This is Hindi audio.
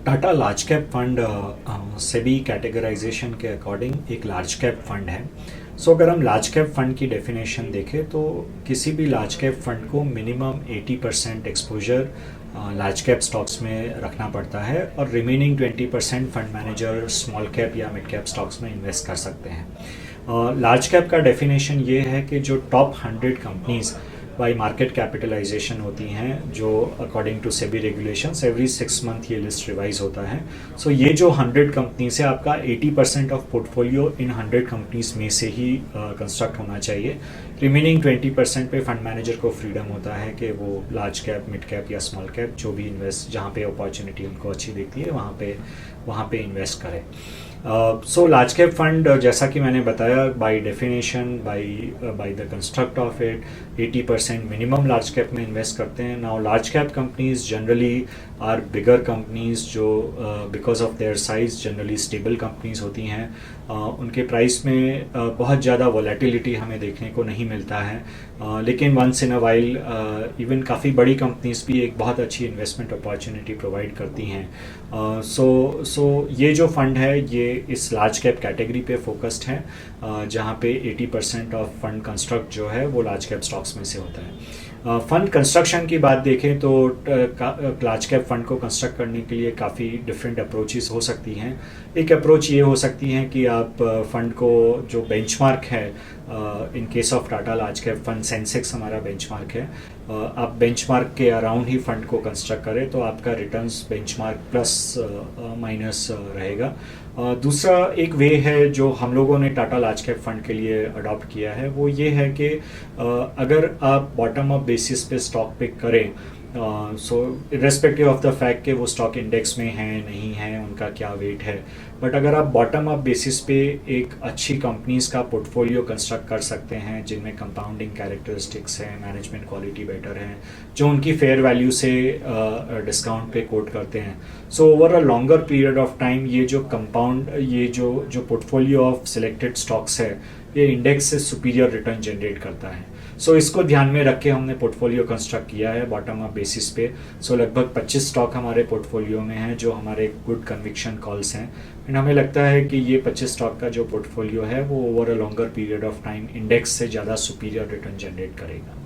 Tata large cap fund SEBI categorization के अकॉर्डिंग एक लार्ज कैप फंड है। अगर हम लार्ज कैप फंड की डेफिनेशन देखें तो किसी भी लार्ज कैप फंड को minimum 80% exposure large cap stocks में रखना पड़ता है और remaining 20% fund manager small cap या मिड कैप स्टॉक्स में इन्वेस्ट कर सकते हैं। लार्ज कैप का डेफिनेशन ये है कि जो top 100 companies by market capitalization होती हैं, जो according to SEBI regulations every 6 month ये लिस्ट रिवाइज होता है। ये जो 100 कंपनीज है, आपका 80% ऑफ पोर्टफोलियो इन 100 कंपनीज में से ही कंस्ट्रक्ट होना चाहिए। रिमेनिंग 20% पे फंड मैनेजर को फ्रीडम होता है कि वो लार्ज कैप, मिड कैप या स्मॉल कैप जो भी इन्वेस्ट, जहाँ पे अपॉर्चुनिटी उनको अच्छी दिखती है वहाँ पे इन्वेस्ट करें। लार्ज कैप फंड, जैसा कि मैंने बताया, by definition, by the construct of it, 80% minimum large cap में इन्वेस्ट करते हैं। Now large cap companies generally are bigger companies जो because of their size generally stable companies होती हैं। उनके प्राइस में बहुत ज़्यादा वॉलेटिलिटी हमें देखने को नहीं मिलता है, लेकिन once in a while even काफ़ी बड़ी कंपनीज भी एक बहुत अच्छी इन्वेस्टमेंट अपॉर्चुनिटी प्रोवाइड करती हैं। ये जो फंड है ये इस लार्ज कैप कैटेगरी पे फोकस्ड है, जहाँ पे 80% ऑफ फंड कंस्ट्रक्ट जो है वो लार्ज कैप स्टॉक्स में से होता है। फंड कंस्ट्रक्शन की बात देखें तो लार्ज कैप फंड को कंस्ट्रक्ट करने के लिए काफ़ी डिफरेंट अप्रोचेस हो सकती हैं। एक अप्रोच ये हो सकती है कि आप फंड को, जो बेंचमार्क है, in case of Tata large cap fund Sensex हमारा बेंचमार्क है, आप बेंचमार्क के अराउंड ही फंड को कंस्ट्रक्ट करें तो आपका रिटर्न्स बेंचमार्क प्लस माइनस रहेगा। दूसरा एक वे है जो हम लोगों ने टाटा लार्ज कैप फंड के लिए अडॉप्ट किया है, वो ये है कि अगर आप बॉटम अप बेसिस पे स्टॉक पिक करें, इर्रेस्पेक्टिव ऑफ द फैक्ट कि वो स्टॉक इंडेक्स में है नहीं है, उनका क्या वेट है, बट अगर आप बॉटम अप बेसिस पे एक अच्छी कंपनीज का पोर्टफोलियो कंस्ट्रक्ट कर सकते हैं जिनमें कंपाउंडिंग कैरेक्टरिस्टिक्स हैं, मैनेजमेंट क्वालिटी बेटर है, जो उनकी फेयर वैल्यू से डिस्काउंट पे कोट करते हैं, over a longer period of time ये जो पोर्टफोलियो ऑफ सिलेक्टेड स्टॉक्स है, ये इंडेक्स से सुपीरियर रिटर्न जनरेट करता है। इसको ध्यान में रख के हमने पोर्टफोलियो कंस्ट्रक्ट किया है बॉटम अप बेसिस पे। लगभग 25 स्टॉक हमारे पोर्टफोलियो में हैं जो हमारे गुड कन्विक्शन कॉल्स हैं, एंड हमें लगता है कि ये 25 स्टॉक का जो पोर्टफोलियो है वो over a longer period of time index से ज़्यादा सुपीरियर रिटर्न जनरेट करेगा।